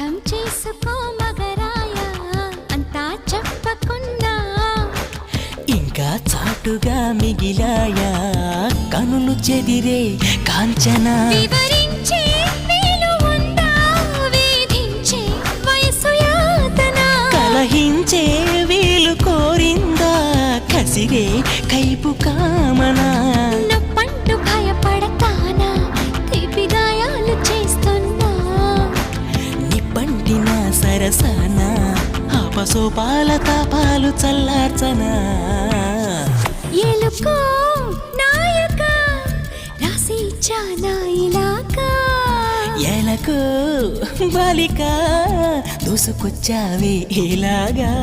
అర్థం చేసుకో మగరాయ అంతా చెప్పకున్నా ఇంకా చాటుగా మిగిలాయా కనులు చెదిరే కాంచనా వివరించే వీలు ఉందా వేధించే వయసు యాతన కలహించే వీలు కోరిందా కసిరే కైపు కామనా నొప్పంటూ భయపడతానా తీపి గాయాలు చేస్తున్నా నిప్పంటిన సరసన ఆపసోపాల తాపాలు చల్లార్చనా ఎలుకో నాయక రాసి చానా ఇలాకా ఎలకు బాలిక దూసుకొచ్చావే ఇలాగా